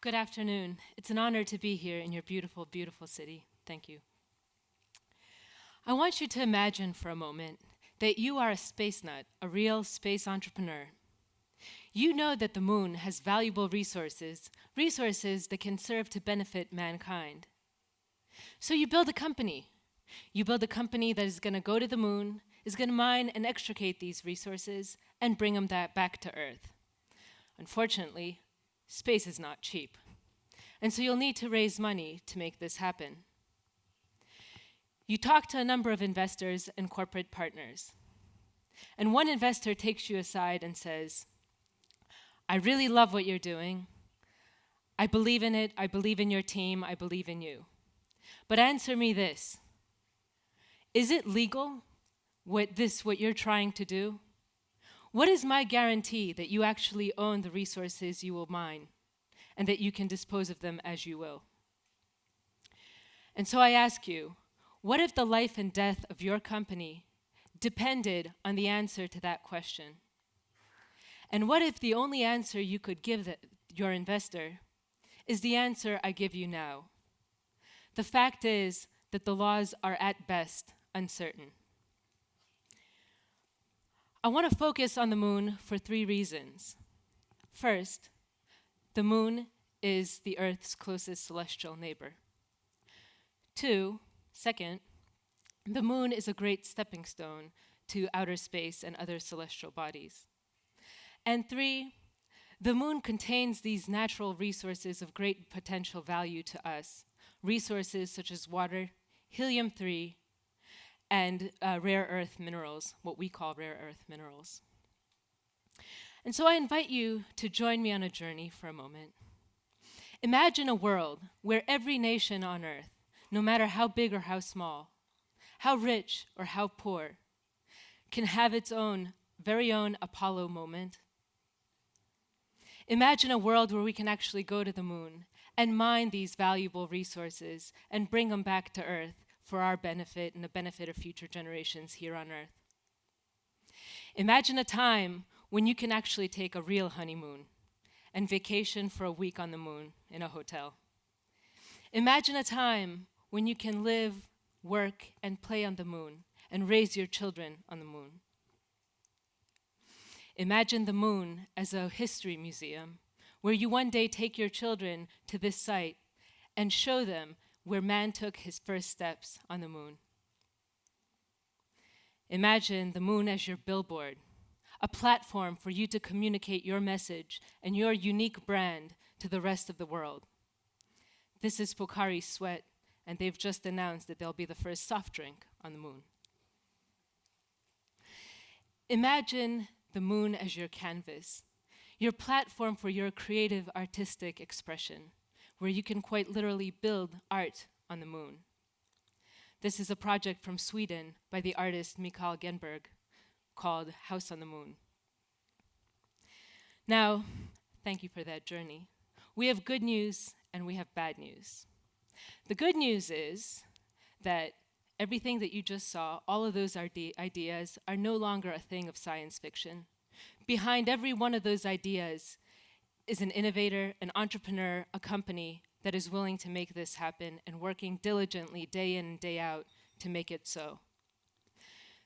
Good afternoon. It's an honor to be here in your beautiful, beautiful city. Thank you. I want you to imagine for a moment that you are a space nut, a real space entrepreneur. You know that the moon has valuable resources, resources that can serve to benefit mankind. So you build a company. You build a company that is going to go to the moon, is going to mine and extricate these resources, and bring them back to Earth. Unfortunately, space is not cheap. And so you'll need to raise money to make this happen. You talk to a number of investors and corporate partners. And one investor takes you aside and says, I really love what you're doing. I believe in it. I believe in your team. I believe in you. But answer me this. Is it legal, what you're trying to do? What is my guarantee that you actually own the resources you will mine and that you can dispose of them as you will? And so I ask you, what if the life and death of your company depended on the answer to that question? And what if the only answer you could give your investor is the answer I give you now? The fact is that the laws are at best uncertain. I want to focus on the moon for 3 reasons. First, the moon is the Earth's closest celestial neighbor. Second, the moon is a great stepping stone to outer space and other celestial bodies. And 3, the moon contains these natural resources of great potential value to us, resources such as water, helium-3, and rare earth minerals, what we call rare earth minerals. And so I invite you to join me on a journey for a moment. Imagine a world where every nation on earth, no matter how big or how small, how rich or how poor, can have its own, very own Apollo moment. Imagine a world where we can actually go to the moon and mine these valuable resources and bring them back to Earth for our benefit and the benefit of future generations here on Earth. Imagine a time when you can actually take a real honeymoon and vacation for a week on the moon in a hotel. Imagine a time when you can live, work, and play on the moon and raise your children on the moon. Imagine the moon as a history museum where you one day take your children to this site and show them where man took his first steps on the moon. Imagine the moon as your billboard, a platform for you to communicate your message and your unique brand to the rest of the world. This is Pocari Sweat, and they've just announced that they'll be the first soft drink on the moon. Imagine the moon as your canvas, your platform for your creative artistic expression, where you can quite literally build art on the moon. This is a project from Sweden by the artist Mikael Genberg called House on the Moon. Now, thank you for that journey. We have good news and we have bad news. The good news is that everything that you just saw, all of those ideas, are no longer a thing of science fiction. Behind every one of those ideas is an innovator, an entrepreneur, a company that is willing to make this happen and working diligently day in and day out to make it so.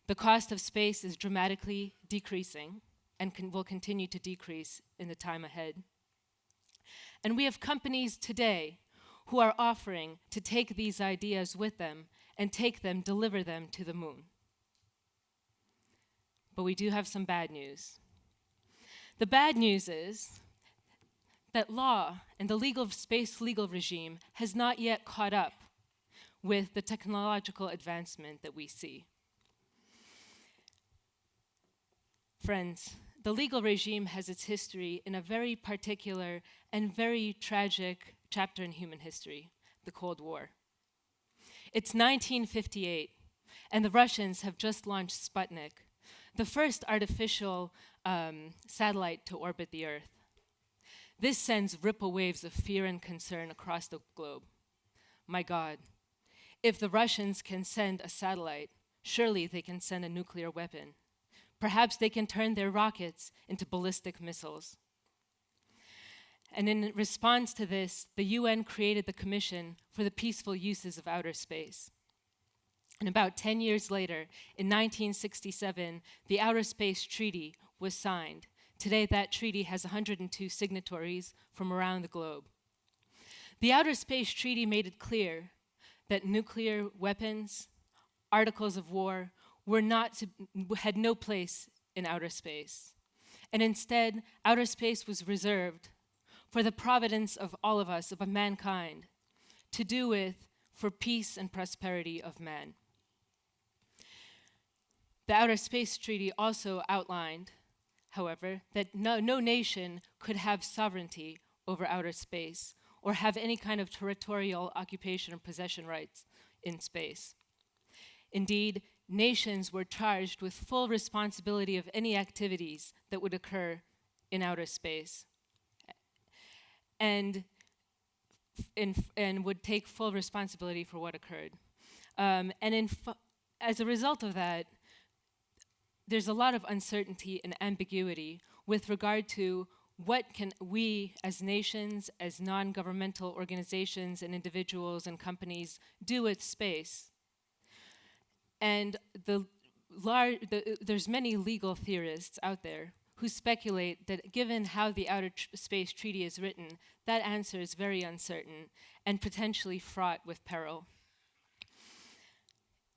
The cost of space is dramatically decreasing and will continue to decrease in the time ahead. And we have companies today who are offering to take these ideas with them and deliver them to the moon. But we do have some bad news. The bad news is that law and the space legal regime has not yet caught up with the technological advancement that we see. Friends, the legal regime has its history in a very particular and very tragic chapter in human history, the Cold War. It's 1958, and the Russians have just launched Sputnik, the first artificial satellite to orbit the Earth. This sends ripple waves of fear and concern across the globe. My God, if the Russians can send a satellite, surely they can send a nuclear weapon. Perhaps they can turn their rockets into ballistic missiles. And in response to this, the UN created the Commission for the Peaceful Uses of Outer Space. And about 10 years later, in 1967, the Outer Space Treaty was signed. Today, that treaty has 102 signatories from around the globe. The Outer Space Treaty made it clear that nuclear weapons, articles of war, had no place in outer space. And instead, outer space was reserved for the providence of all of us, of mankind, to do with for peace and prosperity of man. The Outer Space Treaty also outlined, however, that no nation could have sovereignty over outer space or have any kind of territorial occupation or possession rights in space. Indeed, nations were charged with full responsibility of any activities that would occur in outer space and would take full responsibility for what occurred. As a result of that, there's a lot of uncertainty and ambiguity with regard to what can we as nations, as non-governmental organizations and individuals and companies do with space. And there's many legal theorists out there who speculate that given how the Outer Space Treaty is written, that answer is very uncertain and potentially fraught with peril.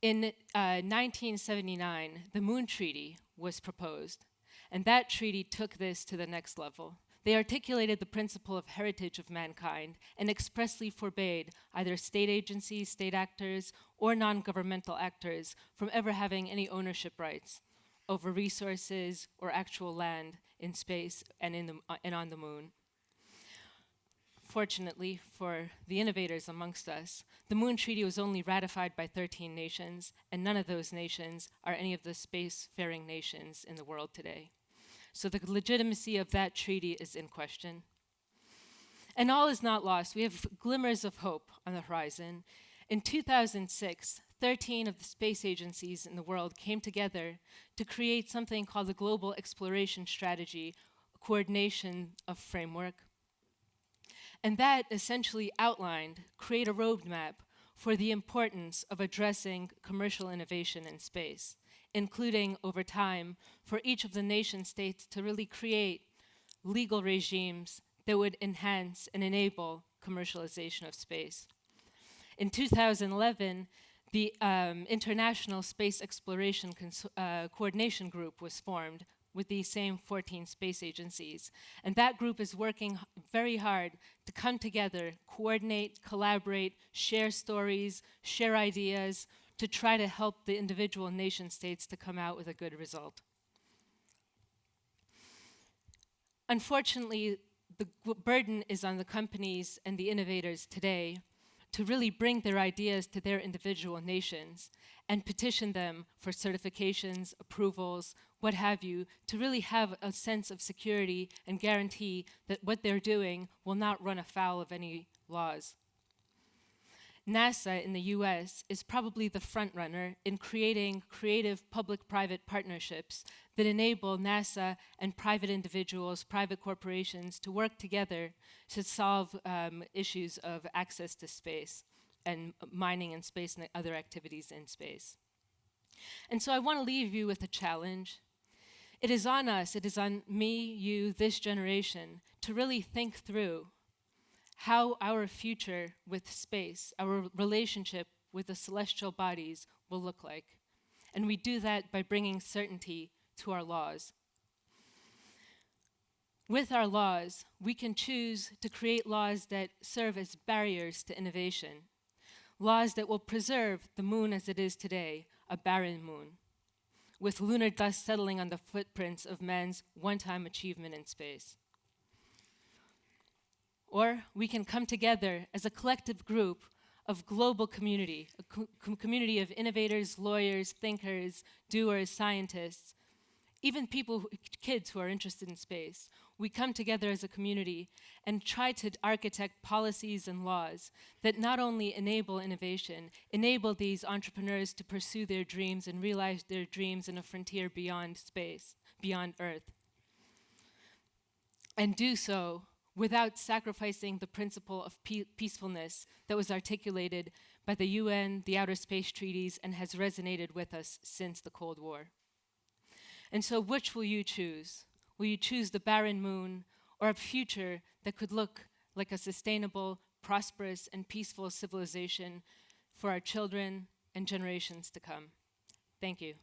In 1979, the Moon Treaty was proposed, and that treaty took this to the next level. They articulated the principle of heritage of mankind and expressly forbade either state agencies, state actors, or non-governmental actors from ever having any ownership rights over resources or actual land in space and on the moon. Fortunately for the innovators amongst us, the Moon Treaty was only ratified by 13 nations, and none of those nations are any of the spacefaring nations in the world today. So the legitimacy of that treaty is in question. And all is not lost. We have glimmers of hope on the horizon. In 2006, 13 of the space agencies in the world came together to create something called the Global Exploration Strategy, a coordination of framework. And that essentially create a roadmap for the importance of addressing commercial innovation in space, including over time for each of the nation states to really create legal regimes that would enhance and enable commercialization of space. In 2011, the International Space Exploration Coordination Group was formed with these same 14 space agencies. And that group is working very hard to come together, coordinate, collaborate, share stories, share ideas, to try to help the individual nation states to come out with a good result. Unfortunately, the burden is on the companies and the innovators today to really bring their ideas to their individual nations and petition them for certifications, approvals, what have you, to really have a sense of security and guarantee that what they're doing will not run afoul of any laws. NASA in the US is probably the front runner in creating creative public-private partnerships that enable NASA and private individuals, private corporations to work together to solve issues of access to space and mining in space and other activities in space. And so I want to leave you with a challenge. It is on us, it is on me, you, this generation, to really think through how our future with space, our relationship with the celestial bodies will look like. And we do that by bringing certainty to our laws. With our laws, we can choose to create laws that serve as barriers to innovation, laws that will preserve the moon as it is today, a barren moon, with lunar dust settling on the footprints of man's one-time achievement in space. Or we can come together as a collective group of global community, a community of innovators, lawyers, thinkers, doers, scientists, even kids who are interested in space. We come together as a community and try to architect policies and laws that not only enable innovation, enable these entrepreneurs to pursue their dreams and realize their dreams in a frontier beyond space, beyond Earth, and do so without sacrificing the principle of peacefulness that was articulated by the UN, the Outer Space Treaties, and has resonated with us since the Cold War. And so which will you choose? Will you choose the barren moon or a future that could look like a sustainable, prosperous, and peaceful civilization for our children and generations to come? Thank you.